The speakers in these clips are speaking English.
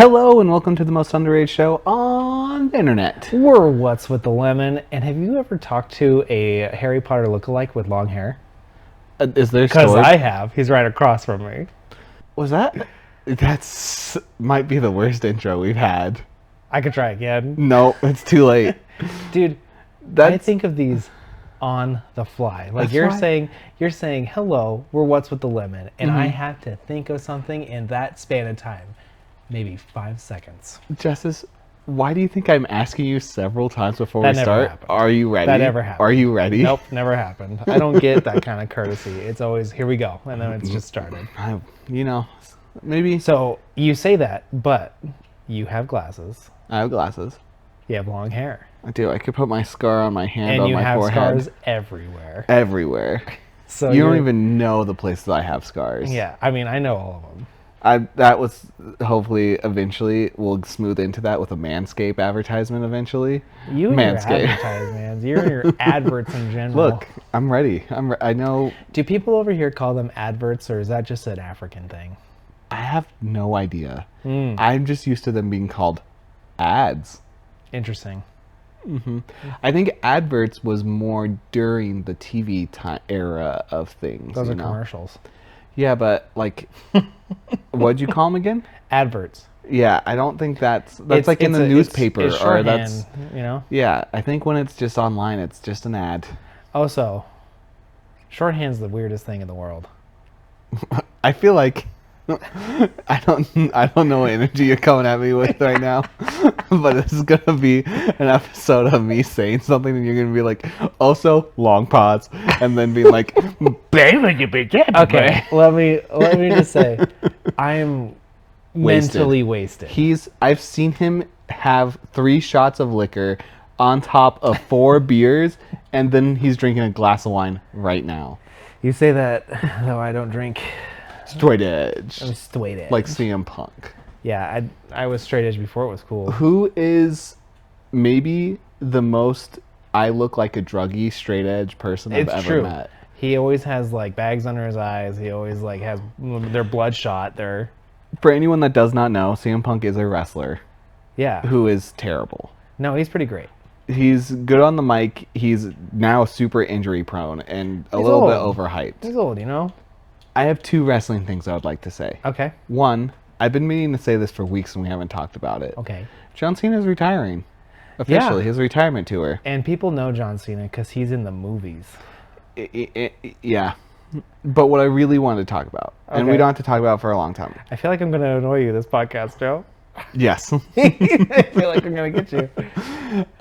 Hello and welcome to the most underrated show on the internet. We're What's with the Lemon, and have you ever talked to a Harry Potter lookalike with long hair? Is there Because storage? I have. He's right across from me. Was that? That's might be the worst intro we've had. I could try again. No, it's too late. Dude, I think of these on the fly. Like That's you're why- saying, hello, we're What's with the Lemon, and I Mm-hmm. have to think of something in that span of time. Maybe 5 seconds. Justice, why do you think I'm asking you several times before That we never start? happened. Are you ready? That never happened. Are you ready? Nope, never happened. I don't get that kind of courtesy. It's always, here we go, and then it's just started. Maybe. So you say that, but you have glasses. I have glasses. You have long hair. I do. I could put my scar on my hand, And on you my have forehead. scars everywhere. Everywhere. So You don't even know the places I have scars. Yeah, I mean, I know all of them. That was hopefully eventually we'll smooth into that with a Manscaped advertisement eventually. You and your Manscaped. advertisements, you and your adverts in general. Look, I'm ready. I know. Do people over here call them adverts, or is that just an African thing? I have no idea. Mm, I'm just used to them being called ads. interesting. I think adverts was more during the TV era of things. Those you are know? commercials. Yeah, but like, what'd you call them again? Adverts. Yeah, I don't think that's It's like in the newspaper it's or that's. shorthand, you know. Yeah, I think when it's just online, it's just an ad. Also, shorthand's the weirdest thing in the world. I feel like I don't know what energy you're coming at me with right now, but this is gonna be an episode of me saying something, and you're gonna be like, also long pause, and then be like, baby, you begin. Okay, let me just say, I am Wasted. mentally wasted. I've seen him have 3 shots of liquor on top of 4 beers, and then he's drinking a glass of wine right now. You say that, though I don't drink. Straight edge, I'm straight edge. like CM Punk. Yeah, I was straight edge before it was cool. Who is maybe the most I look like a druggy straight edge person I've It's ever true. met? He always has like bags under his eyes. He always like has their bloodshot. For anyone that does not know, CM Punk is a wrestler Yeah. who is terrible. No, he's pretty great. He's good on the mic. He's now super injury prone and a He's little bit old. overhyped. He's old, you know. I have 2 wrestling things I would like to say. Okay. One, I've been meaning to say this for weeks and we haven't talked about it. Okay. John Cena is retiring. Officially, Yeah. his retirement tour. And people know John Cena because he's in the movies. Yeah. But what I really wanted to talk about, and we Okay. don't have to talk about it for a long time. I feel like I'm gonna annoy you this podcast, Joe. Yes. I feel like I'm gonna get you.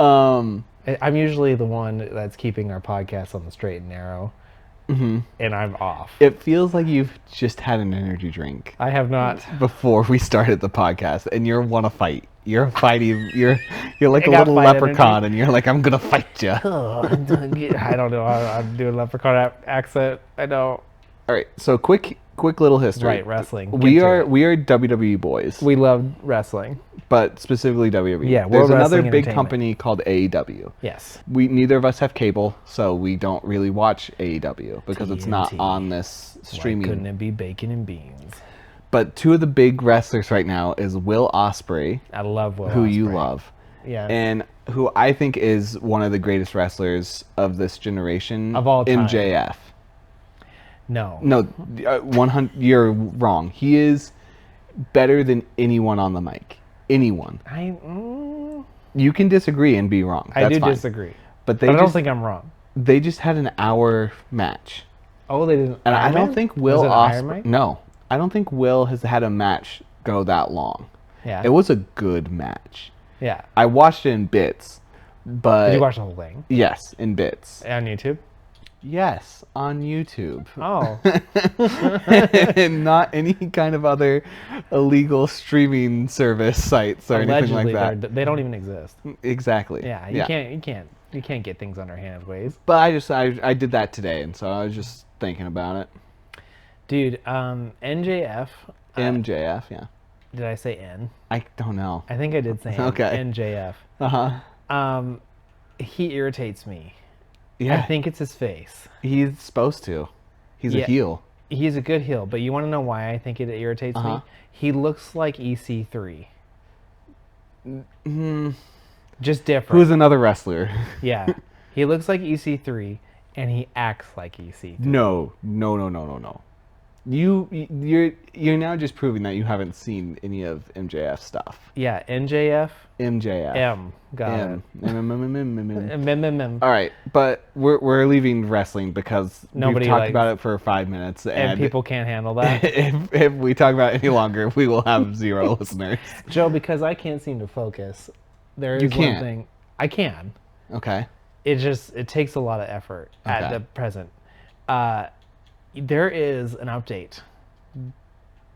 um, I'm usually the one that's keeping our podcast on the straight and narrow, and I'm off. it feels like you've just had an energy drink I have not. before we started the podcast, and you want to fight. You're fighting. You're like a got little fight leprechaun, energy. and you're like, I'm gonna fight you. I don't know. I'm doing leprechaun accent. I know. All right. So quick little history. Right, wrestling. We Get to are it. WWE boys, We love wrestling. but specifically WWE. Yeah, There's World another Wrestling big Entertainment. company called AEW. Yes. We neither of us have cable, so we don't really watch AEW because it's not TNT. on this Why streaming. couldn't it be bacon and beans? But 2 of the big wrestlers right now is Will Ospreay, I love Will who you Ospreay. love, Yeah. and who I think is one of the greatest wrestlers of this generation. Of all time. MJF. no. No, 100. You're wrong. He is better than anyone on the mic. Anyone. You can disagree and be wrong. I That's do fine. disagree. But they But I don't just think I'm wrong. they just had an hour match. Oh, they didn't. And I Iron don't Man? think Will Was it Iron Ospreay. Man? No, I don't think Will has had a match go that long. Yeah. It was a good match. Yeah. I watched it in bits, but Did you watch the whole thing yes, in bits. on YouTube? Yes, on YouTube, Oh. and not any kind of other illegal streaming service sites or anything like Allegedly, that. they don't even exist. Exactly. Yeah. You can't get things underhanded ways. But I did that today, and so I was just thinking about it. Dude, MJF. MJF, yeah. Did I say N? I don't know. I think I did say N. Okay. NJF. Uh-huh. He irritates me. Yeah. I think it's his face. He's supposed to. He's a Yeah. heel. He's a good heel, but you want to know why I think it irritates me? He looks like EC3. Just different. Who's another wrestler? Yeah. He looks like EC3 and he acts like EC3. No. You're now just proving that you haven't seen any of MJF stuff. Yeah, NJF. MJF. M. Got it. All right, but we're leaving wrestling because Nobody we've talked likes- about it for 5 minutes, And people can't handle that. if we talk about it any longer, we will have 0 listeners. Joe, because I can't seem to focus, there is You one can't. thing. I can. Okay. It takes a lot of effort at Okay. the present. There is an update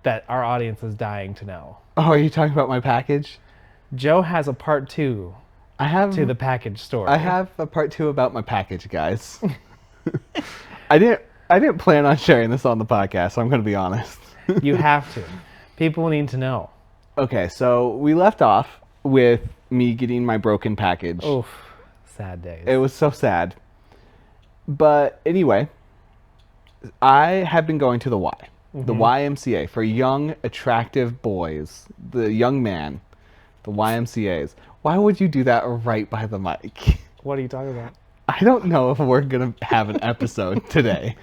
that our audience is dying to know. Oh, are you talking about my package? Joe has a part 2 I have to the package story. I have a part 2 about my package, guys. I didn't plan on sharing this on the podcast, so I'm going to be honest. You have to. People need to know. Okay, so we left off with me getting my broken package. Oof. Sad days. It was so sad. But anyway, I have been going to the Y, the YMCA, for young, attractive boys, the young man, the YMCAs. Why would you do that right by the mic? What are you talking about? I don't know if we're going to have an episode today.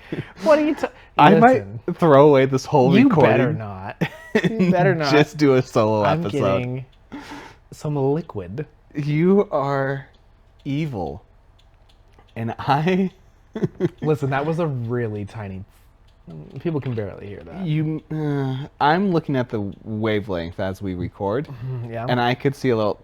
What are you talking I might throw away this whole You recording. better not. You better not. Just do a solo I'm episode. getting some liquid. You are evil. And I... Listen, that was a really tiny... People can barely hear that. I'm looking at the wavelength as we record, Yeah. and I could see a little...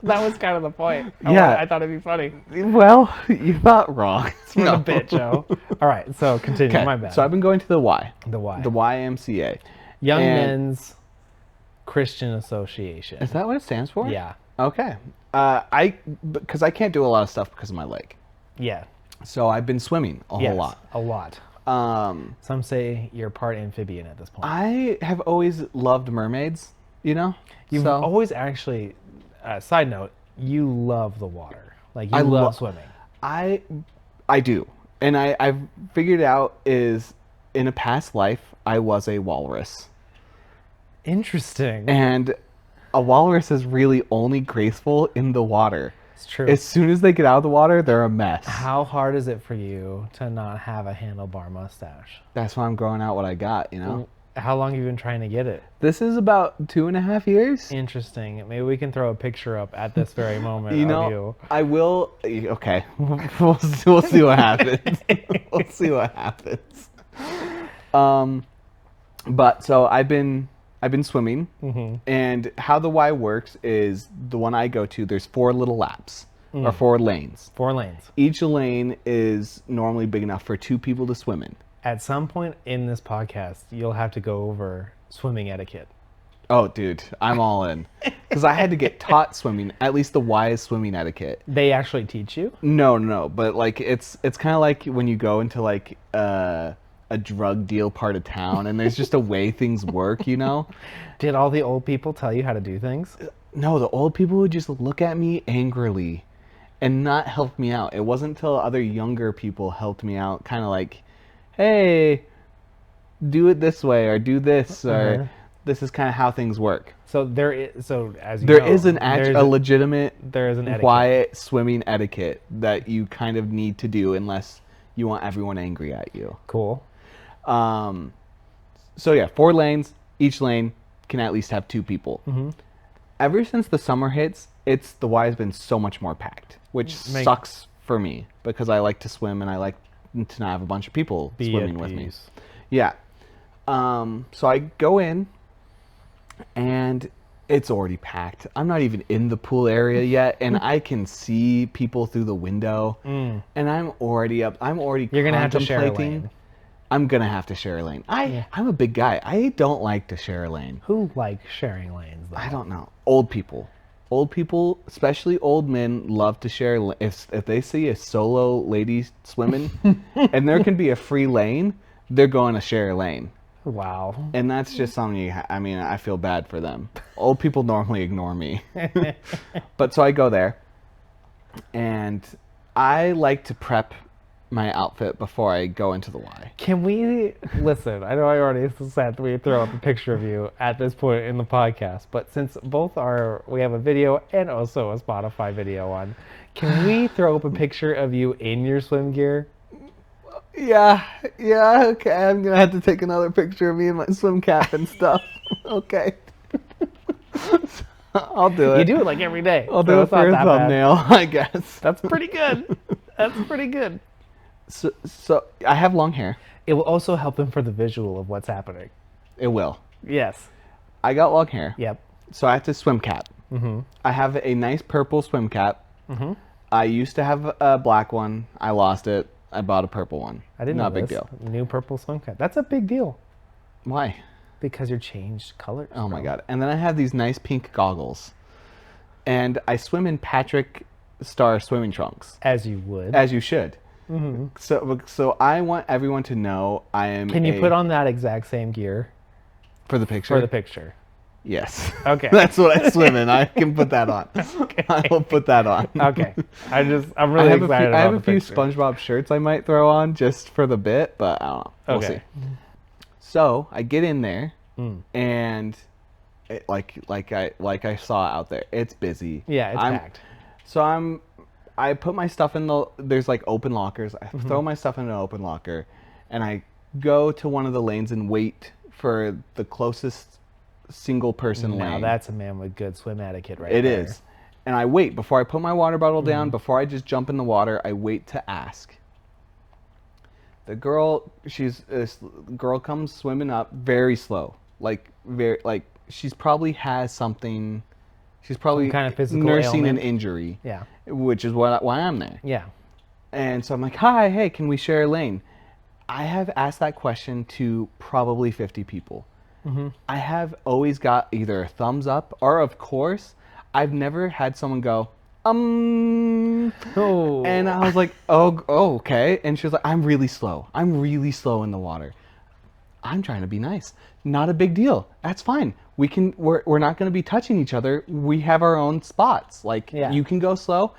That was kind of the point. Yeah. I thought it'd be funny. Well, you thought wrong. For a bit, Joe. All right, so continue. Okay, My bad. so I've been going to the Y. The Y. The YMCA. Young and- Men's Christian Association. Is that what it stands for? Yeah. Okay. Because I can't do a lot of stuff because of my leg. Yeah. So I've been swimming a Yes, whole lot. a lot. Some say you're part amphibian at this point. I have always loved mermaids, you know? You've So- always actually, side note, you love the water. Like, you I love swimming. I do. And I've figured out is in a past life, I was a walrus. Interesting. And a walrus is really only graceful in the water. It's true. As soon as they get out of the water, they're a mess. How hard is it for you to not have a handlebar mustache? That's why I'm growing out what I got, you know? How long have you been trying to get it? This is about 2.5 years. Interesting. Maybe we can throw a picture up at this very moment You of know, you. I will. Okay, we'll see what happens. We'll see what happens. But so I've been swimming, and how the Y works is the one I go to. There's 4 little laps or 4 lanes. 4 lanes. Each lane is normally big enough for 2 people to swim in. At some point in this podcast, you'll have to go over swimming etiquette. Oh, dude, I'm all in. Because I had to get taught swimming, at least the Y's swimming etiquette. They actually teach you? No, but like it's kind of like when you go into like a drug deal part of town, and there's just a way things work, you know? Did all the old people tell you how to do things? No, the old people would just look at me angrily and not help me out. It wasn't until other younger people helped me out, kind of like, hey, do it this way, or do this, or this is kind of how things work. So there is, as you There know, is a legitimate there is an etiquette. quiet swimming etiquette that you kind of need to do unless you want everyone angry at you. Cool. So yeah, 4 lanes. Each lane can at least have 2 people. Ever since the summer hits, the Y has been so much more packed, which sucks for me because I like to swim and I like to not have a bunch of people swimming with me. Yeah. So I go in, and it's already packed. I'm not even in the pool area yet, and I can see people through the window, and I'm already up. I'm already You're gonna have to contemplating. share a lane. I'm gonna have to share a lane. I'm a big guy. I don't like to share a lane. Who likes sharing lanes, though? I don't know. Old people, especially old men, love to share. If they see a solo lady swimming, and there can be a free lane, they're going to share a lane. Wow. And that's just something I feel bad for them. Old people normally ignore me. But so I go there, and I like to prep my outfit before I go into the Y. Can we listen? I know I already said we throw up a picture of you at this point in the podcast, but since both are, we have a video and also a Spotify video on, can we throw up a picture of you in your swim gear? Yeah, okay. I'm gonna have to take another picture of me in my swim cap and stuff. Okay. I'll do it. You do it like every day. I'll so do it it's not for a that bad. thumbnail, I guess. That's pretty good. That's pretty good. So I have long hair. It will also help him for the visual of what's happening. It will. Yes. I got long hair. Yep. So I have to swim cap. Mm-hmm. I have a nice purple swim cap. Mm-hmm. I used to have a black one. I lost it. I bought a purple one. I didn't Not know a big this. deal. New purple swim cap. That's a big deal Why? because you're changed colors. Oh my god. And then I have these nice pink goggles. And I swim in Patrick Star swimming trunks. As you would. As you should. Mm-hmm. So I want everyone to know I am. Can you put on that exact same gear for the picture? for the picture? Yes. Okay. That's what I swim in. I can put that on. Okay. I will put that on. Okay. I'm really excited about I have the a few picture. SpongeBob shirts I might throw on just for the bit, but I don't know. We'll Okay. see. So I get in there, and it, like I saw out there, it's busy. Yeah, it's packed. So I put my stuff in there's like open lockers. I throw my stuff in an open locker, and I go to one of the lanes and wait for the closest single person Now lane. that's a man with good swim etiquette right It there. is. And I wait before I put my water bottle down, before I just jump in the water, I wait to ask. The girl, girl comes swimming up very slow. Like she's probably has something. She's probably Some kind of physical nursing ailment. an injury. Yeah. Which is why I'm there. Yeah. And so I'm like, "Hi, hey, can we share a lane?" I have asked that question to probably 50 people. Mm-hmm. I have always got either a thumbs up or, of course, I've never had someone go, Oh. And I was like, oh, okay. And she was like, I'm really slow. I'm really slow in the water. I'm trying to be nice. Not a big deal. That's fine. We're not going to be touching each other. We have our own spots. Like, Yeah. you can go slow.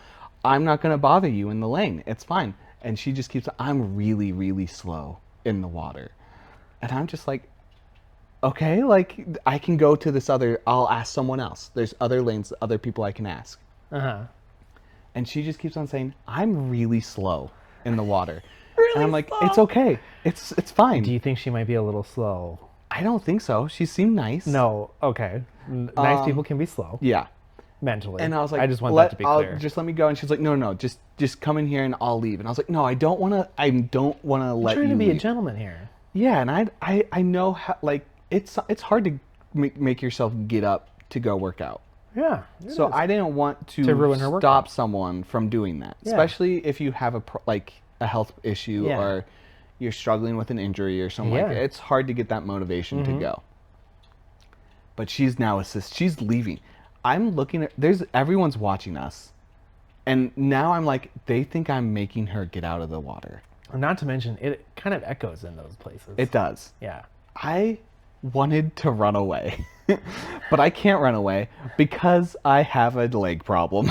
I'm not going to bother you in the lane. It's fine. And she just keeps, I'm really, really slow in the water. And I'm just like, okay, like I can go to this I'll ask someone else. There's other lanes, other people I can ask. Uh-huh. And she just keeps on saying, I'm really slow in the water. Really and I'm like, slow? it's okay. It's fine. Do you think she might be a little slow? I don't think so. She seemed nice. No. Okay. Nice people can be slow. Yeah. Mentally. And I was like, I just want that to be clear. Just let me go. And she's like, no, just come in here and I'll leave. And I was like, no, I don't want to let you trying to be leave. a gentleman here. Yeah, and I know how, like, it's hard to make yourself get up to go work out. Yeah. So I didn't want to ruin her stop workout. someone from doing that, Yeah. especially if you have a health issue Yeah. or you're struggling with an injury or something like Yeah. that. It's hard to get that motivation to go. But she's now she's leaving. I'm looking at everyone's watching us, and now I'm like, they think I'm making her get out of the water. Not to mention, it kind of echoes in those places. It does. Yeah. I wanted to run away, but I can't run away because I have a leg problem.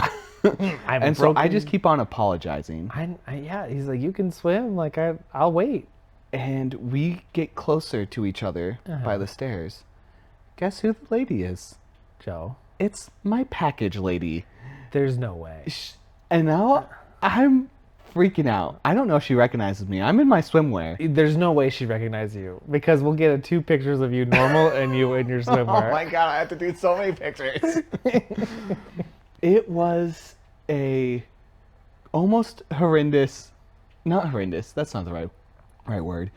And so I just keep on apologizing. Yeah, he's like, you can swim. Like, I'll wait. And we get closer to each other by the stairs. Guess who the lady is? Joe, It's my package lady. there's no way. And now I'm freaking out. I don't know if she recognizes me. I'm in my swimwear. There's no way she'd recognize you because we'll get two pictures of you normal and you in your swimwear. Oh my god, I have to do so many pictures. It was almost horrendous. Not horrendous. That's not the right word.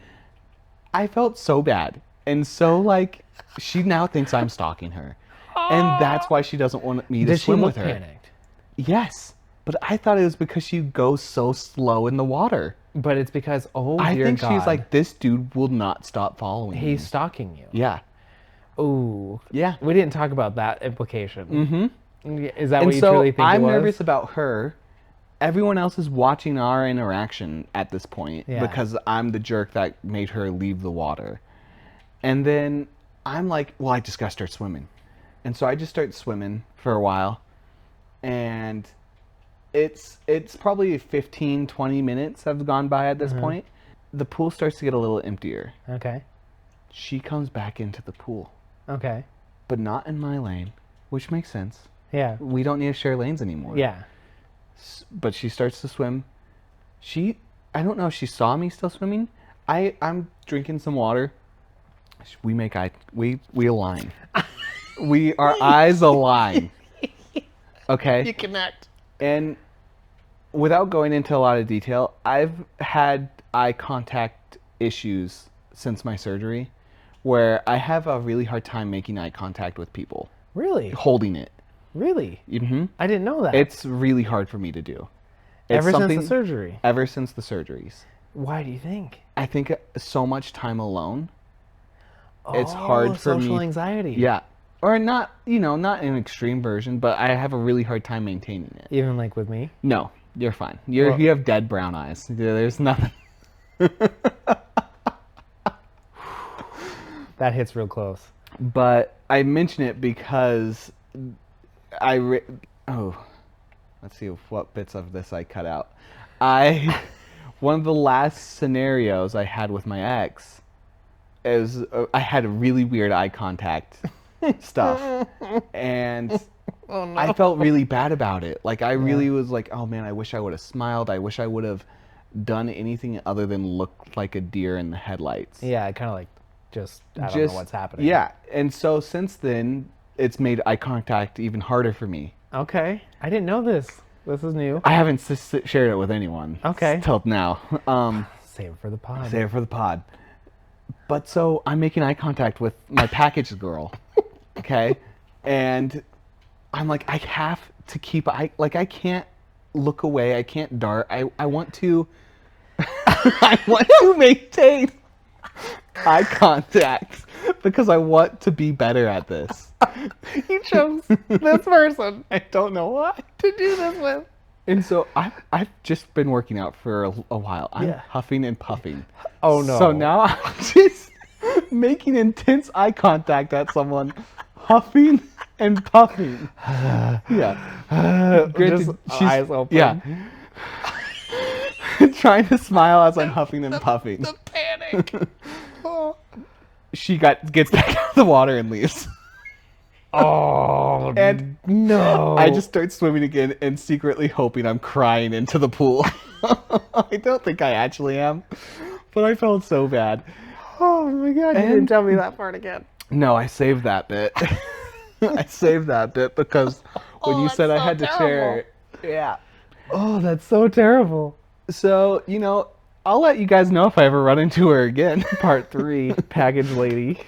I felt so bad. And so like she now thinks I'm stalking her. And that's why she doesn't want me to Did she swim look with her. panicked? Yes. But I thought it was because she goes so slow in the water. But it's because, I dear think God, she's like, this dude will not stop following me. he's stalking you. Yeah. Ooh. Yeah. We didn't talk about that implication. Mm-hmm. Is that And what you so truly think I'm it was? nervous about her. Everyone else is watching our interaction at this point Yeah. because I'm the jerk that made her leave the water. And then I'm like, well, I just got to start swimming. And so I just start swimming for a while. And it's probably 15, 20 minutes have gone by at this point. The pool starts to get a little emptier. Okay. She comes back into the pool, Okay. but not in my lane, which makes sense. Yeah. We don't need to share lanes anymore. Yeah. But she starts to swim. I don't know if she saw me still swimming. I'm drinking some water. We align. Our eyes align. Okay. You connect. And without going into a lot of detail, I've had eye contact issues since my surgery where I have a really hard time making eye contact with people, Really? holding it. Really? Mm-hmm. I didn't know that. It's really hard for me to do. It's Ever since the surgery? Ever since the surgeries. Why do you think? I think so much time alone. It's hard for me. Social anxiety. Yeah. Or not, not an extreme version, but I have a really hard time maintaining it. Even like with me? No, you're fine. You have dead brown eyes. There's nothing. That hits real close. But I mention it because let's see what bits of this I cut out. One of the last scenarios I had with my ex is I had a really weird eye contact stuff, and Oh no. I felt really bad about it. Like I really was like, oh man, I wish I would have smiled. I wish I would have done anything other than look like a deer in the headlights. Yeah, I kind of like I don't know what's happening. Yeah, and so since then, it's made eye contact even harder for me. Okay. I didn't know this. This is new. I haven't shared it with anyone. Okay. Till now. Save it for the pod. Save it for the pod. But so I'm making eye contact with my package girl, okay, and I'm like, I have to keep I can't look away. I can't dart. I want to. I want to maintain eye contact because I want to be better at this. You chose this person I don't know why. to do this with. And so I've just been working out for a while. I'm Yeah. huffing and puffing. Oh no. So now I'm just making intense eye contact at someone, huffing and puffing. Yeah. Just eyes open. Yeah. Trying to smile as I'm huffing and puffing. The panic. Oh. She gets back out of the water and leaves. Oh, And no. I just start swimming again and secretly hoping I'm crying into the pool. I don't think I actually am, but I felt so bad. Oh my god, you didn't tell me that part again. No, I saved that bit. I saved that bit because when you said I had to share it. Yeah. Oh, that's so terrible. So, I'll let you guys know if I ever run into her again. Part 3, package lady.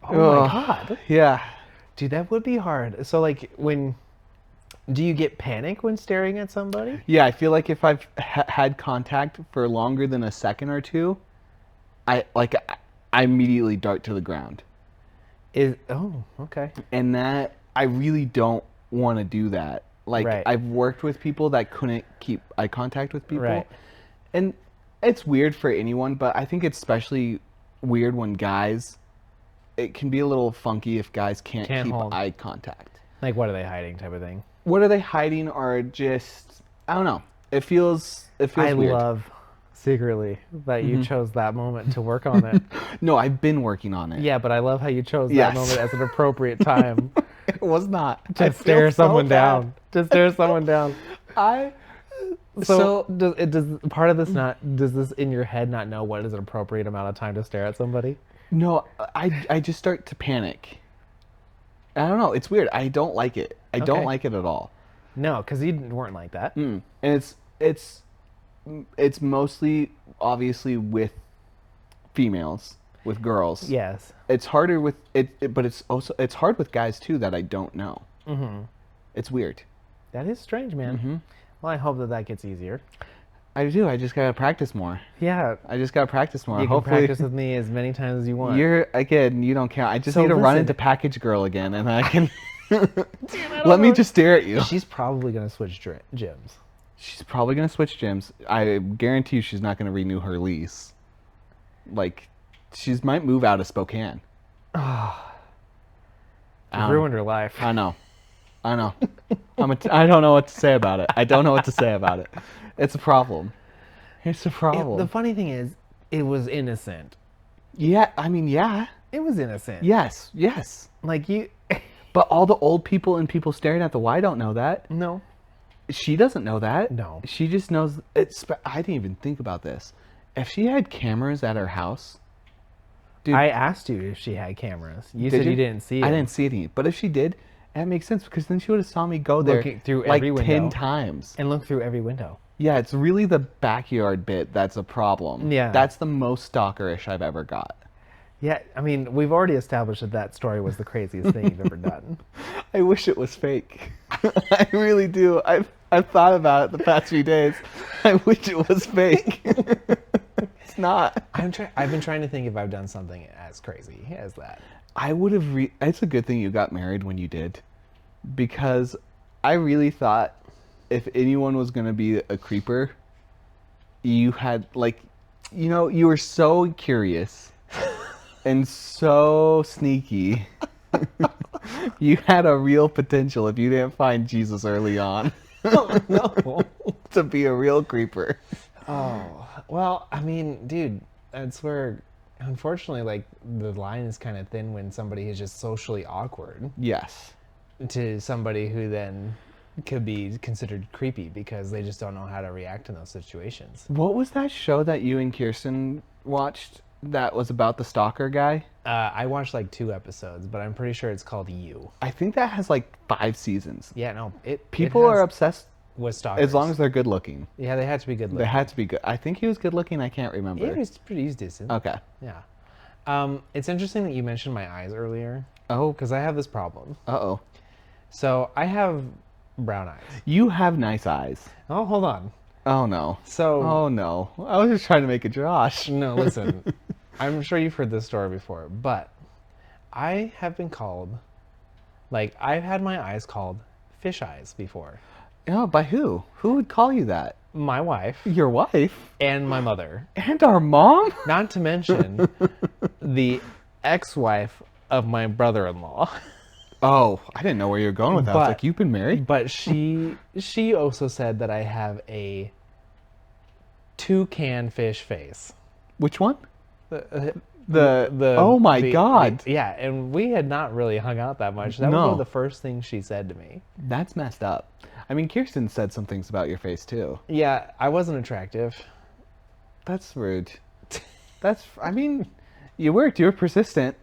Oh my god. Yeah. Dude, that would be hard. So like do you get panic when staring at somebody? Yeah, I feel like if I've had contact for longer than a second or two, I immediately dart to the ground. Okay. And that I really don't want to do that. Like Right. I've worked with people that couldn't keep eye contact with people. Right. And it's weird for anyone, but I think it's especially weird when guys, it can be a little funky if guys can't keep hold. eye contact. Like what are they hiding type of thing? What are they hiding, or just, I don't know. It feels I weird. love secretly that you chose that moment to work on it. No, I've been working on it. Yeah, but I love how you chose that Yes. moment as an appropriate time It was not. to I stare feel so someone bad. down. To stare someone down. So does part of this does this in your head not know what is an appropriate amount of time to stare at somebody? no, I just start to panic. I don't know. It's weird. I don't like it. I don't Okay. like it at all. No, because you weren't like that. And it's mostly obviously with females, with girls. Yes. It's harder with but it's hard with guys too that I don't know. Mm-hmm. It's weird. That is strange, man. Mm-hmm. Well, I hope that gets easier. I do. I just gotta practice more. Yeah. I just gotta practice more. You can Hopefully, practice with me as many times as you want. you don't count. I just So need to run listen. into package girl again, and I can. Let me just stare at you. She's probably gonna switch gyms. She's probably gonna switch gyms. I guarantee you, she's not gonna renew her lease. Like, might move out of Spokane. You've ruined her life. I know. I know. I don't know what to say about it. I don't know what to say about it. It's a problem. It's a The problem. funny thing is, it was innocent. Yeah, I mean, yeah. It was innocent. Yes, yes. Like you. But all the old people and people staring at the Y don't know that. No. She doesn't know that. No. She just knows it's. I didn't even think about this. If she had cameras at her house, dude. I asked you if she had cameras. You Did said you didn't see it. I didn't see any. But if she did, that makes sense because then she would have saw me go there Looking through like every 10 window. times. And look through every window. Yeah, it's really the backyard bit that's a problem. Yeah. That's the most stalkerish I've ever got. Yeah, I mean, we've already established that story was the craziest thing you've ever done. I wish it was fake. I really do. I've thought about it the past few days. I wish it was fake. It's not. I've been trying to think if I've done something as crazy as that. I would have. It's a good thing you got married when you did, because I really thought if anyone was gonna be a creeper, you had you were so curious and so sneaky. You had a real potential if you didn't find Jesus early on. Oh, no. To be a real creeper. Oh, well, I mean, dude, that's where, unfortunately, like, the line is kind of thin when somebody is just socially awkward Yes. to somebody who then could be considered creepy because they just don't know how to react in those situations. What was that show that you and Kirsten watched that was about the stalker guy? I watched like 2 episodes, but I'm pretty sure it's called You. I think that has like 5 seasons. Yeah, no, People are obsessed with stalkers. as long as they're good looking. Yeah, they had to be good They looking. had to be good. I think he was good looking. I can't remember. Yeah, he's decent. Okay. Yeah. It's interesting that you mentioned my eyes earlier Oh. because I have this problem. Uh-oh. So I have brown eyes. You have nice eyes. Oh, hold on. Oh, no. So Oh, no. I was just trying to make a Josh. no, listen. I'm sure you've heard this story before, but I have been called, like, I've had my eyes called fish eyes before. Oh, by who? Who would call you that? My wife Your wife? and my mother. And our mom? Not to mention the ex-wife of my brother-in-law. Oh, I didn't know where you were going with that. I was But- like, you've been married? But she also said that I have a toucan fish face. Which one? The oh my God. yeah, and we had not really hung out that much. That was No. one of the first things she said to me. That's messed up. I mean, Kirsten said some things about your face too. Yeah, I wasn't attractive. That's rude. I mean, you worked. You were persistent.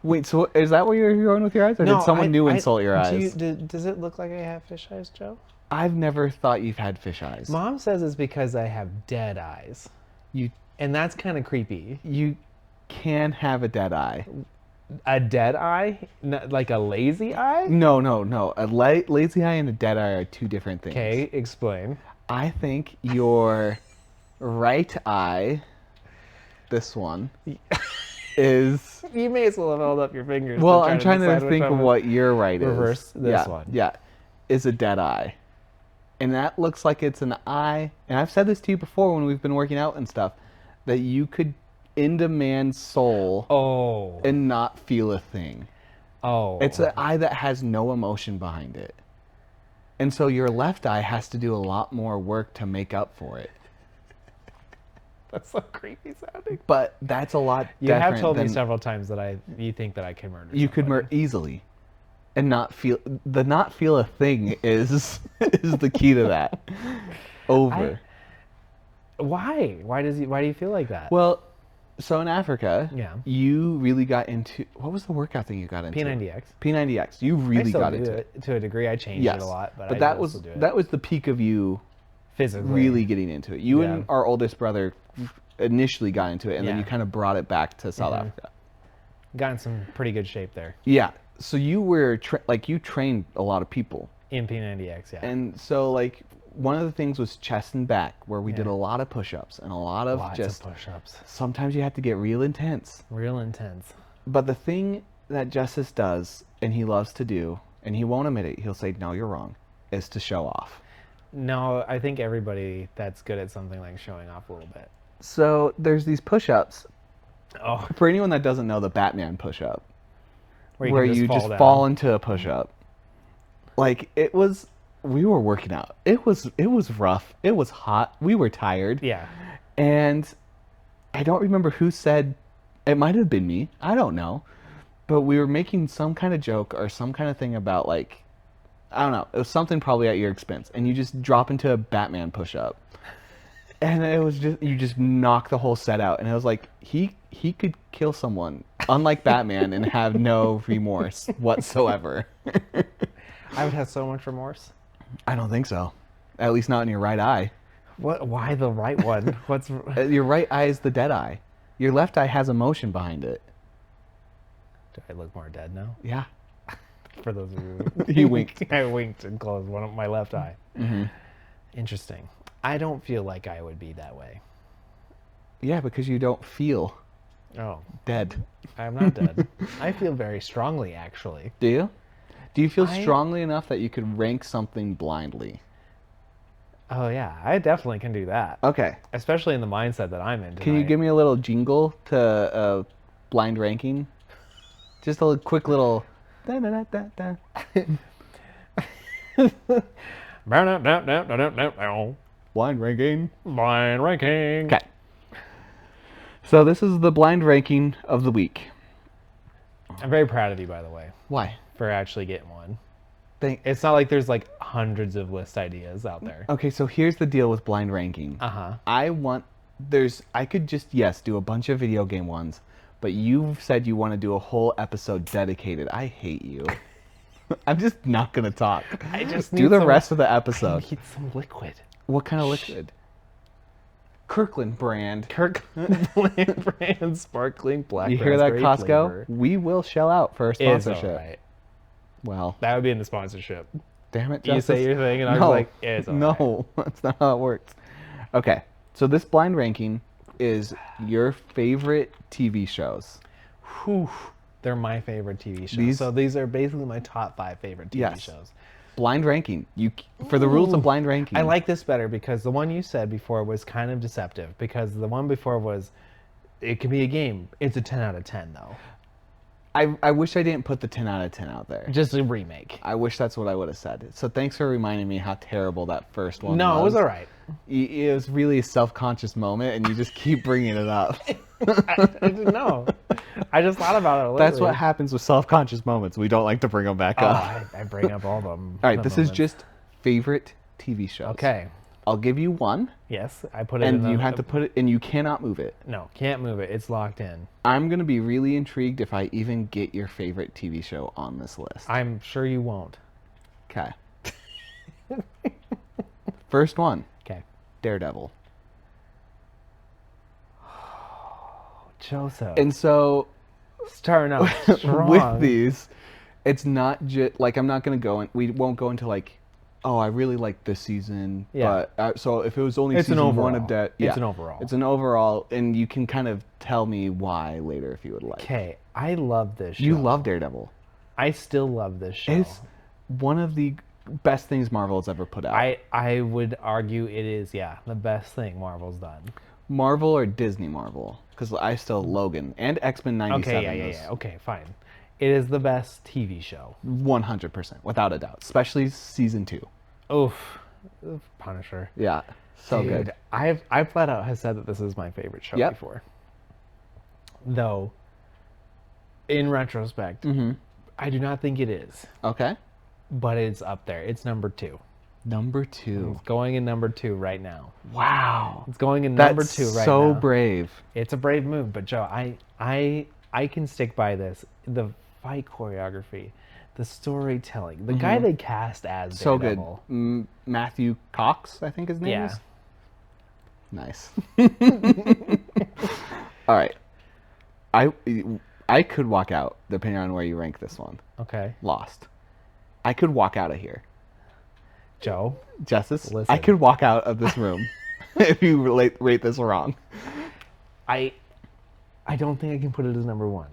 Wait, so is that where you're going with your eyes? Or did someone new insult your eyes? Does it look like I have fish eyes, Joe? I've never thought you've had fish eyes. Mom says it's because I have dead eyes. You And that's kind of creepy. you can have a dead eye. A dead eye? Like a lazy eye? No. A lazy eye and a dead eye are two different things. Okay, explain. I think your right eye, this one, is... You may as well have held up your fingers. Well, I'm trying to decide which think one of was- what your right is. Reverse this yeah, one. Yeah, is a dead eye. And that looks like it's an eye. And I've said this to you before when we've been working out and stuff, that you could end a man's soul Oh. and not feel a thing. Oh. It's an eye that has no emotion behind it. And so your left eye has to do a lot more work to make up for it. That's so creepy sounding. But that's a lot You have different told me than several times that you think that I can murder you could somebody. easily. And not feel a thing is the key to that. Over. Why? Why do you feel like that? Well, so in Africa, Yeah. you really got into, what was the workout thing you got into? P90X. P90X. You I really still got do into it to a degree. I changed Yes. it a lot, but I that do was still do it. that was the peak of you physically really getting into it. You and Yeah. our oldest brother initially got into it, and then Yeah. you kind of brought it back to South Mhm. Africa. got in some pretty good shape there Yeah. So you were you trained a lot of people, in P90X. Yeah. and so like one of the things was chest and back, where we did Yeah. a lot of push-ups and a lot of Lots just. of push-ups. Sometimes you have to get real intense. Real intense. But the thing that Justice does, and he loves to do, and he won't admit it, he'll say, no, you're wrong, is to show off. No, I think everybody that's good at something like showing off a little bit. So there's these push-ups. Oh. For anyone that doesn't know the Batman push-up, where you just fall into a push-up. Like, we were working out. It was rough. It was hot. We were tired. Yeah. And I don't remember who said, it might have been me. I don't know. But we were making some kind of joke or some kind of thing about, like, I don't know. It was something probably at your expense. And you just drop into a Batman push-up. And it was just, you just knock the whole set out. And it was like, he could kill someone, unlike Batman, and have no remorse whatsoever. I would have so much remorse. I don't think so. At least not in your right eye. What? Why the right one? What's Your right eye is the dead eye. Your left eye has emotion behind it. Do I look more dead now? Yeah. For those of you, He winked. I winked and closed my left eye. Mm-hmm. Interesting. I don't feel like I would be that way. Yeah, because you don't feel Oh, dead. I'm not dead. I feel very strongly, actually. Do you? Do you feel strongly enough that you could rank something blindly? Oh yeah, I definitely can do that. Okay. Especially in the mindset that I'm in tonight. Can you give me a little jingle to blind ranking? Just a quick little. Da, da, da, da, da. Blind ranking. Blind ranking. Okay. So this is the blind ranking of the week. I'm very proud of you, by the way, Why? for actually getting one. It's not like there's like hundreds of list ideas out there. Okay, so here's the deal with blind ranking. Uh-huh. I could just, yes, do a bunch of video game ones, but you've said you want to do a whole episode dedicated. I hate you. I'm just not going to talk. I just do the rest of the episode. I need some liquid. What kind of liquid? Kirkland brand. Kirkland brand sparkling black. You hear that, Costco? Flavor. We will shell out for a sponsorship. It's all right. Well, that would be in the sponsorship. Damn it, Justice. You say your thing, and I was like, it's all right. No, that's not how it works. Okay, so this blind ranking is your favorite TV shows. Whew. They're my favorite TV shows. So these are basically my top 5 favorite TV shows. Blind ranking. For the rules of blind ranking. I like this better because the one you said before was kind of deceptive. Because the one before was, it could be a game. It's a 10 out of 10 though. I wish I didn't put the 10 out of 10 out there. Just a remake. I wish that's what I would have said. So thanks for reminding me how terrible that first one was. No, it was all right. It was really a self-conscious moment, and you just keep bringing it up. I didn't know. I just thought about it. Lately. That's what happens with self-conscious moments. We don't like to bring them back up. I bring up all of them. All right, this is just favorite TV shows. Okay. I'll give you one. Yes, I put it in. And you have to put it, and you cannot move it. No, can't move it. It's locked in. I'm going to be really intrigued if I even get your favorite TV show on this list. I'm sure you won't. Okay. First one. Okay. Daredevil. Joseph. And so, starting out strong. With these, it's not just like I'm not going to go and we won't go into like, oh, I really like this season. Yeah. But so if it was only it's season one of that, it's an overall. It's an overall, and you can kind of tell me why later if you would like. Okay, I love this show. You love Daredevil. I still love this show. It's one of the best things Marvel has ever put out. I would argue it is, the best thing Marvel's done. Marvel or Disney Marvel? Because I still Logan and X-Men 97. Okay, yeah. Okay, fine. It is the best TV show. 100%, without a doubt. Especially season 2. Oof. Punisher. Yeah, so Dude, good. I flat out have said that this is my favorite show before. Though, in retrospect, I do not think it is. Okay. But it's up there. It's number 2. Number 2. It's going in number 2 right now. Wow. It's going in number 2 right now. So brave. It's a brave move, but Joe, I can stick by this. The fight choreography, the storytelling, the guy they cast as Daredevil. So good. Matthew Cox, I think his name is. Nice. All right. I could walk out depending on where you rank this one. Okay. Lost. I could walk out of here. Joe. Justice. Listen. I could walk out of this room if you rate this wrong. I don't think I can put it as number 1.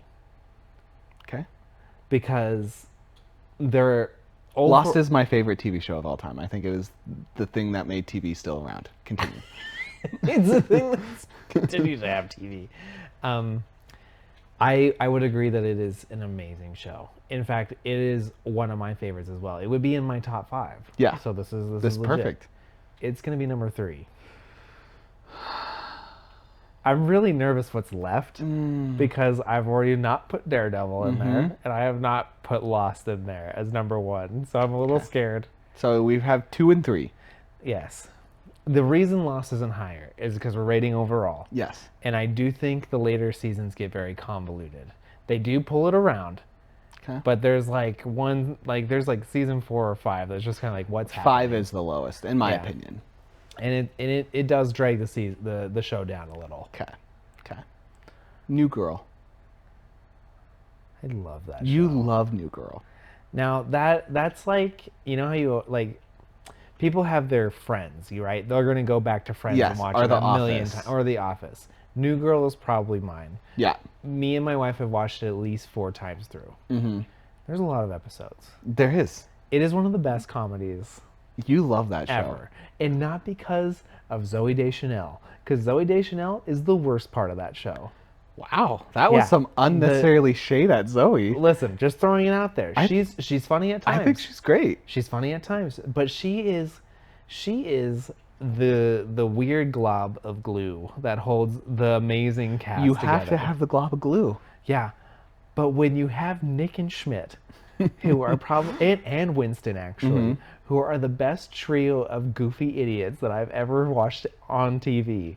Okay. Because Lost is my favorite TV show of all time. I think it is the thing that made TV still around. Continue. It's the thing that continues to have TV. I would agree that it is an amazing show. In fact, it is one of my favorites as well. It would be in my top 5. Yeah. So this is This is legit. perfect. It's gonna be number 3. I'm really nervous what's left because I've already not put Daredevil in there, and I have not put Lost in there as number 1. So I'm a little scared. So we have 2 and 3. Yes. The reason Lost isn't higher is because we're rating overall. Yes. And I do think the later seasons get very convoluted. They do pull it around. Okay. But there's like there's like season 4 or 5 that's just kind of like what's happening. 5 is the lowest, in my opinion. And it does drag the show down a little. Okay. Okay. New Girl. I love that You show. love New Girl. Now that's like, you know how you like people have their Friends, right? They're going to go back to Friends and watch or it The a million Office. times. Or The Office. New Girl is probably mine. Yeah. Me and my wife have watched it at least 4 times through. There's a lot of episodes. There is. It is one of the best comedies You love that show. ever. And not because of Zooey Deschanel. Because Zooey Deschanel is the worst part of that show. Wow. That was Yeah. some unnecessarily shade at Zoe. Listen, just throwing it out there. She's funny at times. I think she's great. She's funny at times, but she is the weird glob of glue that holds the amazing cast You together. have to have the glob of glue. Yeah. But when you have Nick and Schmidt, who are probably and Winston actually, who are the best trio of goofy idiots that I've ever watched on TV,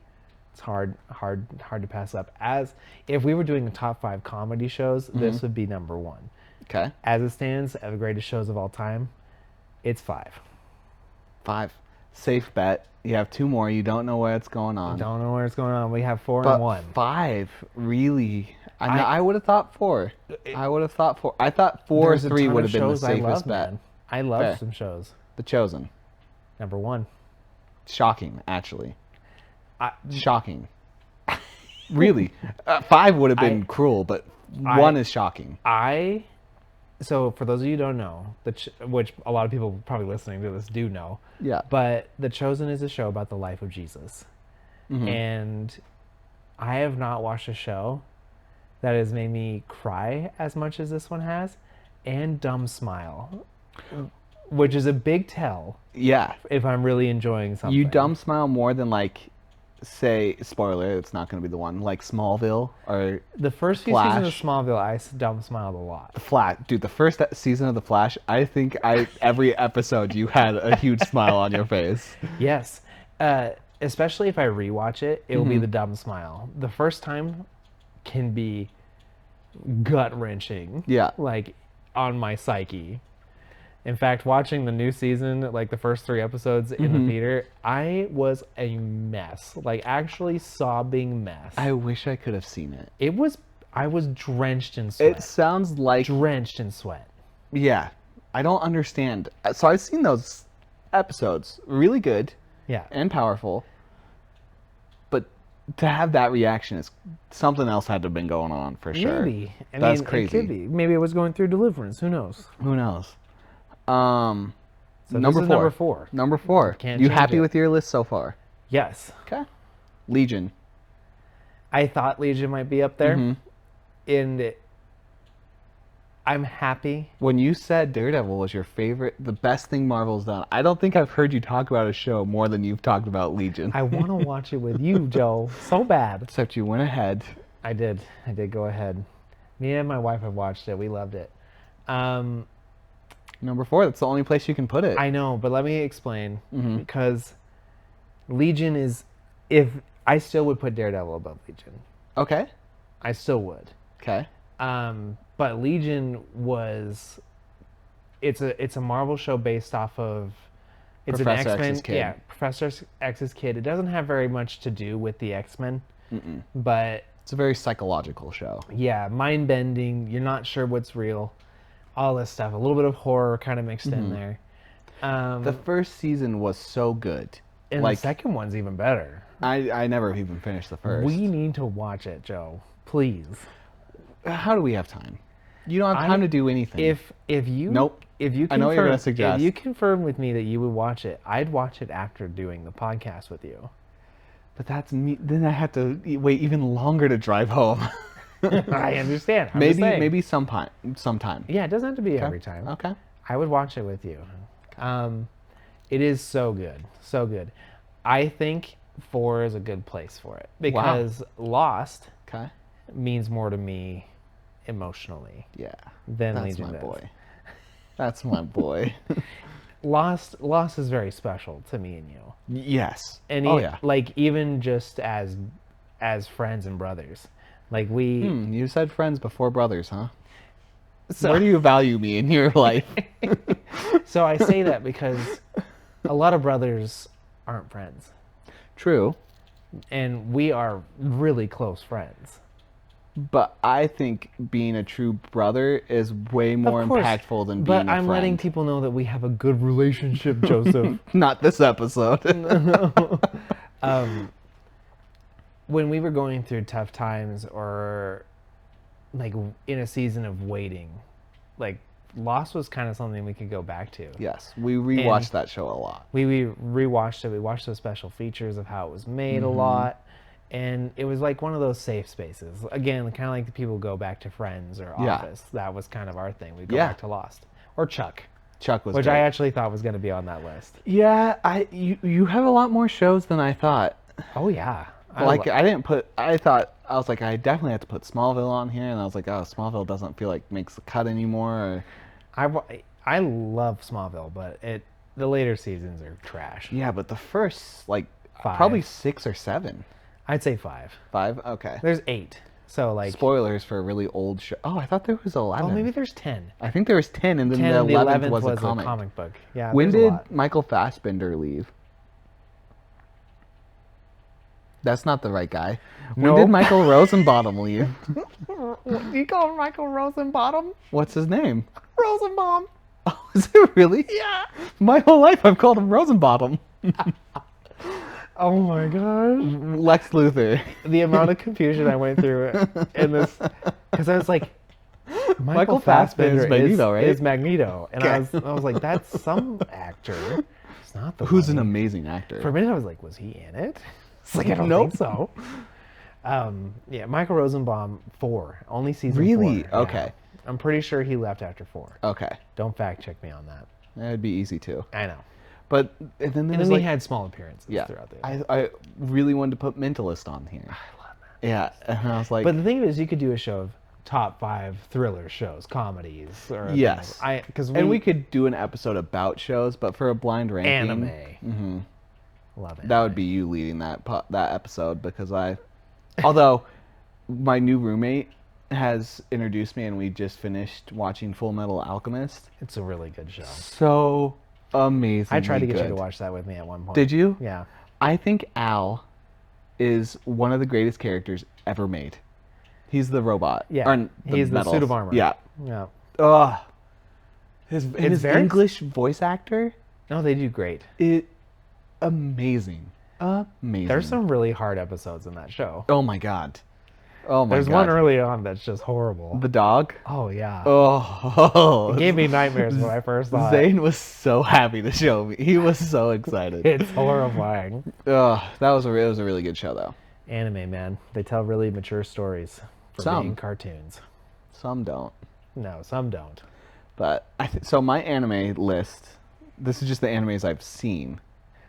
it's hard to pass up. As if we were doing a top 5 comedy shows, this would be number 1. Okay. As it stands, of the greatest shows of all time, it's 5. 5. Safe bet. You have 2 more. You don't know what's going on. Don't know where it's going on. We have 4 But and 1. 5, really. I would have thought 4. I would have thought 4. I thought 4 or There's a 3 ton would of have been the shows I safest love, bet. man. I love Fair. some shows. The Chosen. Number 1. Shocking, actually. I, Shocking. Really. 5 would have been cruel, but 1 is shocking. So for those of you who don't know, which a lot of people probably listening to this do know, Yeah. but The Chosen is a show about the life of Jesus. And I have not watched a show that has made me cry as much as this one has, and dumb smile, which is a big tell Yeah. if I'm really enjoying something. You dumb smile more than, like, say, spoiler, it's not going to be the one, like Smallville or The first few seasons of Flash. Smallville, I dumb smiled a lot. The Flash. Dude, the first season of The Flash, I think every episode you had a huge smile on your face. Yes. Especially if I rewatch it, it will be the dumb smile. The first time can be gut wrenching. Yeah. Like on my psyche. In fact, watching the new season, like the first 3 episodes in the theater, I was a mess. Like actually sobbing mess. I wish I could have seen it. I was drenched in sweat. It sounds like, Drenched in sweat. yeah, I don't understand. So I've seen those episodes. Really good Yeah. and powerful. But to have that reaction is something else had to have been going on for sure. Maybe. That's It crazy. could be. Maybe it was going through deliverance. Who knows? Who knows? So Number this is 4. number 4. Number 4. Can't You change happy it. with your list so far? Yes. Okay. Legion. I thought Legion might be up there. And I'm happy. When you said Daredevil was your favorite, the best thing Marvel's done, I don't think I've heard you talk about a show more than you've talked about Legion. I want to watch it with you, Joe, so bad. Except you went ahead. I did go ahead. Me and my wife have watched it. We loved it. Number 4, that's the only place you can put it. I know, but let me explain. Because Legion is, if I still would put Daredevil above Legion. Okay. I still would. Okay. But Legion was, it's a Marvel show based off of, it's Professor an X-Men. X's kid. Yeah, Professor X's kid. It doesn't have very much to do with the X-Men, but It's a very psychological show. yeah, mind bending. You're not sure what's real. All this stuff. A little bit of horror kind of mixed in there. The first season was so good. And like, the second one's even better. I never even finished the first. We need to watch it, Joe. Please. How do we have time? You don't have time to do anything. If you Nope. If you I know what you're gonna confirm- suggest. If you confirm with me that you would watch it, I'd watch it after doing the podcast with you. But that's me. Then I have to wait even longer to drive home. I understand. I'm just maybe saying. maybe sometime. Yeah, it doesn't have to be Okay. every time. Okay. I would watch it with you. It is so good, so good. I think 4 is a good place for it because Lost Okay. means more to me emotionally Yeah. than That's Legion my does. boy. That's my boy. Lost is very special to me and you, Yes. and Oh yeah. like even just as friends and brothers, like we. You said friends before brothers, huh? So, Where do you value me in your life? so I say that because a lot of brothers aren't friends, True, and we are really close friends. but I think being a true brother is way more Of course, impactful than but being a I'm friend. letting people know that we have a good relationship, Joseph. Not this episode. When we were going through tough times or like in a season of waiting, like Lost was kind of something we could go back to. Yes, we rewatched And that show a lot. We rewatched it. We watched the special features of how it was made a lot. And it was like one of those safe spaces. Again, kind of like the people go back to Friends or Yeah. Office. That was kind of our thing. We go Yeah. back to Lost. Or Chuck, Chuck was which great. I actually thought was going to be on that list. Yeah, you have a lot more shows than I thought. Oh, yeah. I was like, I definitely have to put Smallville on here, and I was like, oh, Smallville doesn't feel like makes the cut anymore. I love Smallville, but the later seasons are trash. Yeah, but the first, like, 5. probably 6 or 7. I'd say 5. 5? Okay. There's 8. So, like... Spoilers for a really old show. Oh, I thought there was 11. Oh, maybe there's 10. I think there was 10, and then 10 the and the 11th 11th was, was a comic. book. Yeah, When there's a did lot. Michael Fassbender leave? That's not the right guy. When No. did Michael Rosenbottom leave? You call him Michael Rosenbottom? What's his name? Rosenbaum. Oh, is it really? Yeah. My whole life I've called him Rosenbottom. Oh my gosh. Lex Luthor. The amount of confusion I went through in this, because I was like, Michael Fassbender is Magneto, right? Is Magneto, and Okay. I was like, that's some actor. It's not the Who's one. an amazing actor. For a minute, I was like, was he in it? It's like I don't Nope. think so. Yeah, Michael Rosenbaum 4, only season 4. Really? Yeah. Okay. I'm pretty sure he left after 4. Okay. Don't fact check me on that. That'd be easy too. I know. But and then there And was then like, he had small appearances yeah, throughout the. I really wanted to put Mentalist on here. I love that. Yeah, and I was like, But the thing is, you could do a show of top 5 thriller shows, comedies, or yes, because we could do an episode about shows, but for a blind ranking, anime. Love it. that would be you leading that episode because although my new roommate has introduced me and we just finished watching Full Metal Alchemist. It's a really good show. So amazing. I tried to get you to watch that with me at one point. Did you? Yeah. I think Al is one of the greatest characters ever made. He's the robot. Yeah. Or He's the metals. suit of armor. Yeah. Yeah. Ugh. His very- English voice actor, No, they do great. amazing. Amazing. There's some really hard episodes in that show. Oh my god. Oh my There's god. one early on that's just horrible. The dog. Oh yeah. Oh. It gave me nightmares when I first saw it. Zane was so happy to show me. He was so excited. It's horrifying. Ugh, it was a really good show though. Anime, man. They tell really mature stories for Some. being cartoons. Some don't. No, some don't. But so my anime list. This is just the animes I've seen.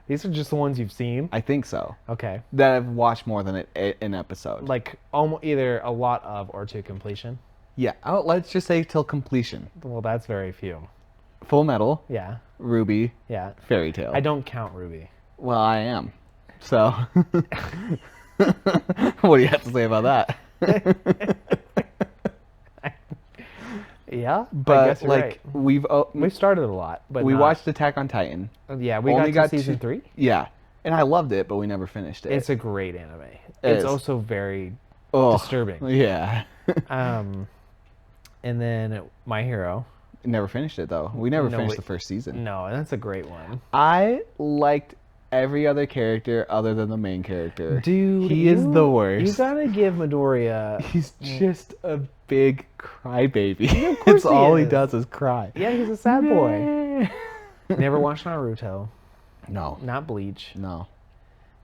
These are just the ones you've seen? I think so. Okay. That I've watched more than an episode. Like almost either a lot of or to completion? Yeah. Oh, let's just say till completion. Well, that's very few. Full Metal, Yeah. Ruby, Yeah. Fairy Tale. I don't count Ruby. Well, I am. So, what do you have to say about that? Yeah, I But guess you're like right. we've started a lot, but we not- watched Attack on Titan. Yeah, we only got to got season two- 3. Yeah, and I loved it, but we never finished it. It's a great anime. It It's is. also very Ugh, disturbing. Yeah. And then My Hero. Never finished it though. We never No, finished we- the first season. No, that's a great one. I liked every other character other than the main character. Dude, he is the worst. You gotta give Midoriya. He's just a big crybaby. of course It's all he is. does is cry. Yeah, he's a sad boy. Never watched Naruto. No. Not Bleach. No.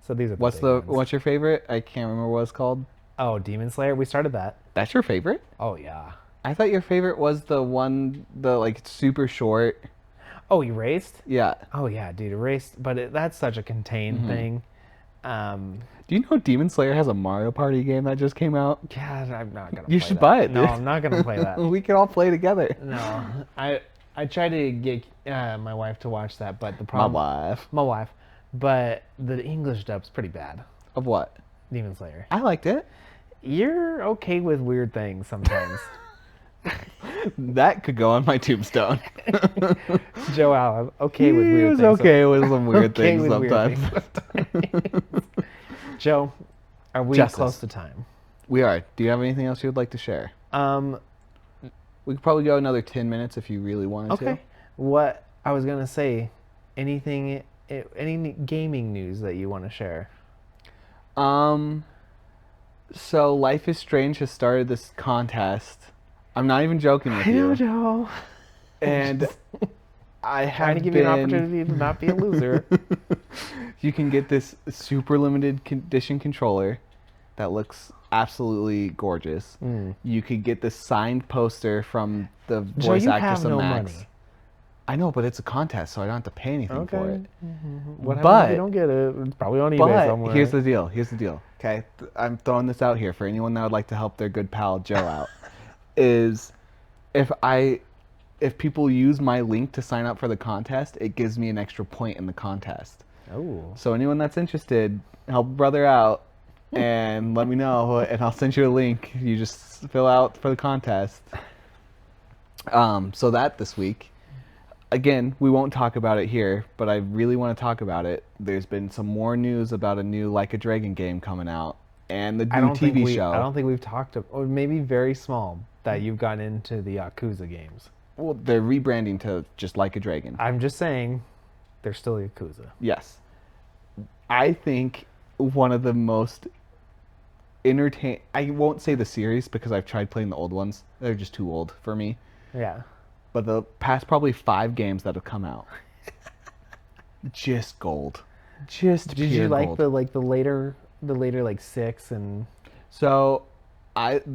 So these are. What's big ones. what's your favorite? I can't remember what it's called. Oh, Demon Slayer. We started that. That's your favorite? Oh yeah. I thought your favorite was the like super short. Oh, Erased. Yeah. Oh yeah, dude, Erased. But that's such a contained thing. Do you know Demon Slayer has a Mario Party game that just came out? God, I'm not gonna You play should that. buy it, No, dude. I'm not gonna play that. We can all play together. No, I tried to get my wife to watch that, but the My problem, wife. my wife, but the English dub's pretty bad. Of what? Demon Slayer. I liked it. You're okay with weird things sometimes. That could go on my tombstone. Joe Allen, okay with He weird was things. okay with some weird Okay things with weird sometimes. things. Joe, are we Justice. close to time? We are. Do you have anything else you would like to share? We could probably go another 10 minutes if you really wanted Okay. What I was gonna say, anything, any gaming news that you want to share? to. So Life is Strange has started this contest. I'm not even joking with you. Joe. And I Trying have to give you an been- opportunity to not be a loser. You can get this super limited condition controller that looks absolutely gorgeous. You could get this signed poster from the Joe, voice you actress have of no Max. money. I know, but it's a contest, so I don't have to pay anything for it. What happens But- if you don't get it? It's probably on eBay But somewhere. here's the deal. Here's the deal. Okay, I'm throwing this out here for anyone that would like to help their good pal Joe out. Is if people use my link to sign up for the contest, it gives me an extra point in the contest. Oh. So anyone that's interested, help a brother out and let me know, and I'll send you a link. You just fill out for the contest. So that this week. Again, we won't talk about it here, but I really want to talk about it. There's been some more news about a new Like a Dragon game coming out and the new TV show. I don't think we've talked, or maybe very small, that you've gotten into the Yakuza games. Well, they're rebranding to just Like a Dragon. I'm just saying, they're still Yakuza. Yes. I think one of the most I won't say the series because I've tried playing the old ones. They're just too old for me. Yeah. But the past probably 5 games that have come out, just gold. Just Did pure you like gold. the later like 6 and So,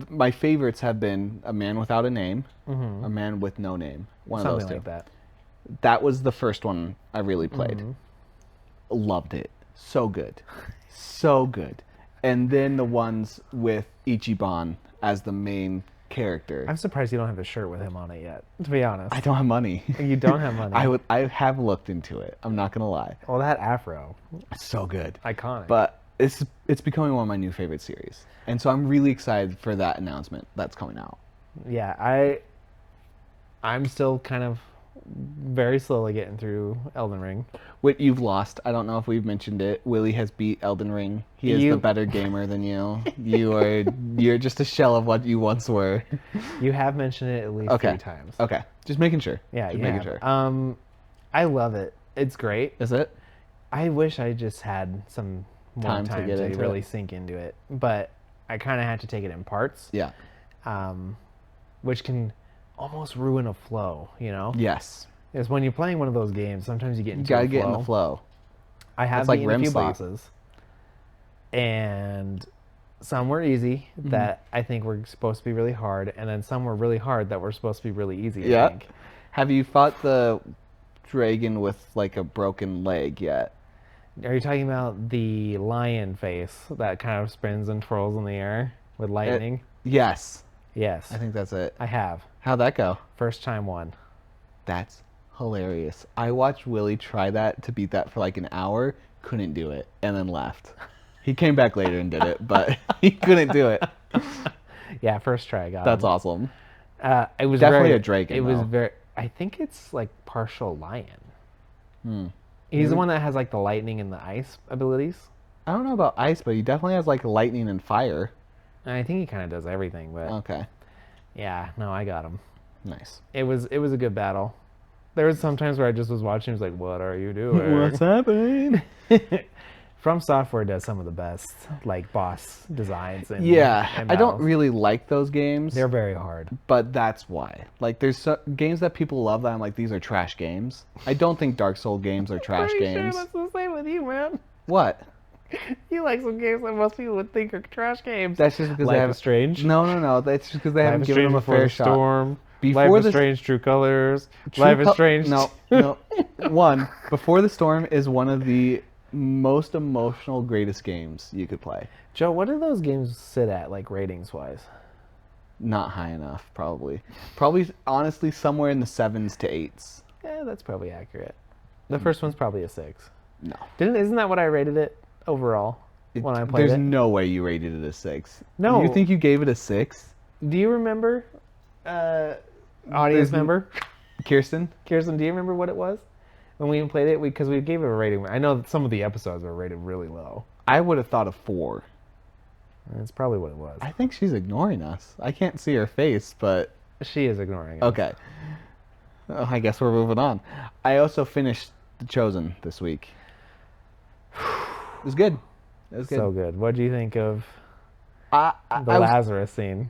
my favorites have been A Man Without a Name, A Man with No Name. One of something those two. like that? That was the first one I really played. Mm-hmm. Loved it. So good. So good. And then the ones with Ichiban as the main character. I'm surprised you don't have a shirt with him on it yet. To be honest, I don't have money. You don't have money. I have looked into it. I'm not gonna lie. Well, that afro, It's so good. iconic. But it's becoming one of my new favorite series. And so I'm really excited for that announcement that's coming out. yeah, I'm still kind of very slowly getting through Elden Ring. What you've lost, I don't know if we've mentioned it. Willie has beat Elden Ring. He is the You- better gamer than you. You're just a shell of what you once were. You have mentioned it at least Okay. 3 times. Okay. Just making sure. Yeah, Just you making have. sure. I love it. It's great. Is it? I wish I just had some more Time time, to get to into really it. sink into it, but I kind of had to take it in parts, Yeah. which can almost ruin a flow. You know, Yes. because when you're playing one of those games, sometimes you get You into gotta a get in the flow. I have It's like beaten a REM few sleep. bosses, and some were easy Mm-hmm. that I think were supposed to be really hard, and then some were really hard that were supposed to be really easy. I Yeah. think. Have you fought the dragon with like a broken leg yet? Are you talking about the lion face that kind of spins and twirls in the air with lightning? Yes. Yes, I think that's it. I have. How'd that go? First time one. That's hilarious. I watched Willie try that to beat that for like an hour, couldn't do it, and then left. He came back later and did it, but he couldn't do it. Yeah, first try I got That's him. awesome. It was Definitely very, a dragon, It was though. very. I think it's like partial lion. He's the one that has like the lightning and the ice abilities. I don't know about ice, but he definitely has like lightning and fire. And I think he kind of does everything, but Okay. yeah, no, I got him. Nice. It was a good battle. There was some times where I just was watching. He was like, "What are you doing?" happening? From Software does some of the best like boss designs. And, Yeah, and I don't battles. really like those games, They're very hard. but that's why. Like, there's games that people love that I'm like, these are trash games. I don't think Dark Soul games are trash games. Sure that's the same with you, man. What? You like some games that most people would think are trash games. That's just because they Life have is Strange. No. That's just because they Life haven't is given Strange them a Before fair the shot. Storm. Before Life is the Strange True Colors. Life is Strange. No. One, Before the Storm is one of the most emotional, greatest games you could play. Joe, what do those games sit at, like ratings wise? Not high enough, probably. Probably, honestly, somewhere in the 7s to 8s. Yeah, that's probably accurate. The first one's probably a 6. No. Isn't that what I rated it overall when I played There's it? no way you rated it a 6. No. You think you gave it a 6? Do you remember, audience member? Kirsten? Kirsten, do you remember what it was? When we played it, because we gave it a rating. I know that some of the episodes were rated really low. I would have thought a 4. That's probably what it was. I think she's ignoring us. I can't see her face, but... She is ignoring us. Okay. I guess we're moving on. I also finished The Chosen this week. It was good. It was good. So good. What do you think of I Lazarus scene?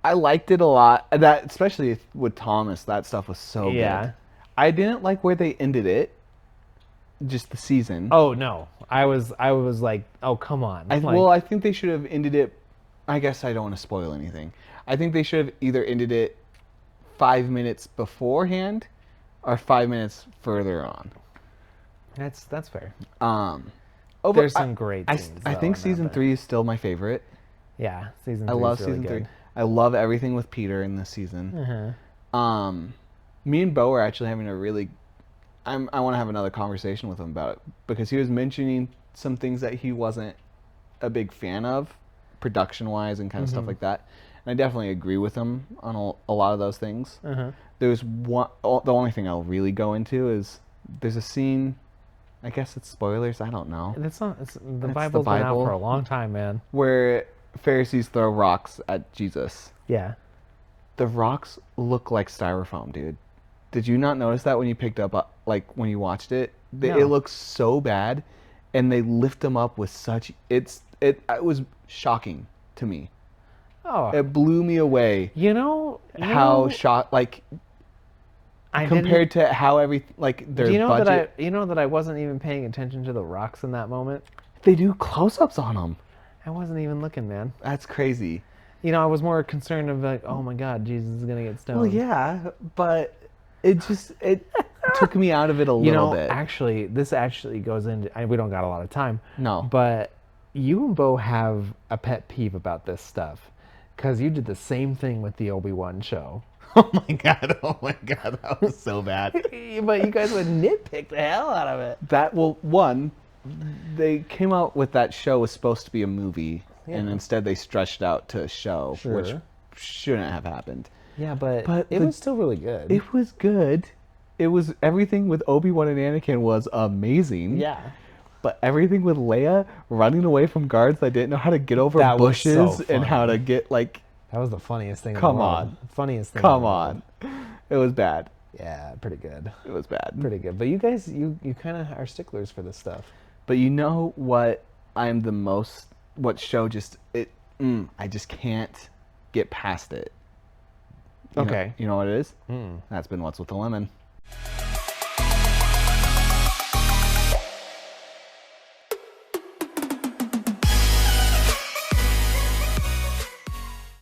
I liked it a lot. That, especially with Thomas, that stuff was so Yeah. good. I didn't like where they ended it. Just the season. Oh no, I was like, oh come on. I think they should have ended it. I guess I don't want to spoil anything. I think they should have either ended it 5 minutes beforehand, or 5 minutes further on. That's fair. There's some great scenes. I think season 3 is still my favorite. Yeah, season 3. I love is really season good. 3. I love everything with Peter in this season. Me and Bo are actually having a really... I want to have another conversation with him about it, because he was mentioning some things that he wasn't a big fan of, production-wise and kind of stuff like that. And I definitely agree with him on a lot of those things. There's one... The only thing I'll really go into is there's a scene... I guess it's spoilers. I don't know. It's not. The Bible's been out for a long time, man. Where Pharisees throw rocks at Jesus. Yeah. The rocks look like styrofoam, dude. Did you not notice that when you picked up, like when you watched it? No. It looks so bad, and they lift them up with such. It was shocking to me. Oh. It blew me away. How shocked, like. Compared to how their budget. You know that I wasn't even paying attention to the rocks in that moment. They do close-ups on them. I wasn't even looking, man. That's crazy. I was more concerned of like, oh my God, Jesus is gonna get stoned. Well, yeah, but it took me out of it a little bit. Actually, this actually goes into. We don't got a lot of time. No. But you and Bo have a pet peeve about this stuff, because you did the same thing with the Obi-Wan show. Oh my god, that was so bad. But you guys would nitpick the hell out of it. They came out with that show was supposed to be a movie, and instead they stretched out to a show, which shouldn't have happened. Yeah, but it was still really good. It was good. It was, everything with Obi-Wan and Anakin was amazing. Yeah. But everything with Leia running away from guards that didn't know how to get over bushes and how to get, like... That was the funniest thing. Come on. Funniest thing. Come on. It was bad. Yeah, pretty good. It was bad. Pretty good. But you guys, you kind of are sticklers for this stuff. But you know what I'm the most... What show just... I just can't get past it. You know what it is? That's been What's with the Lemon.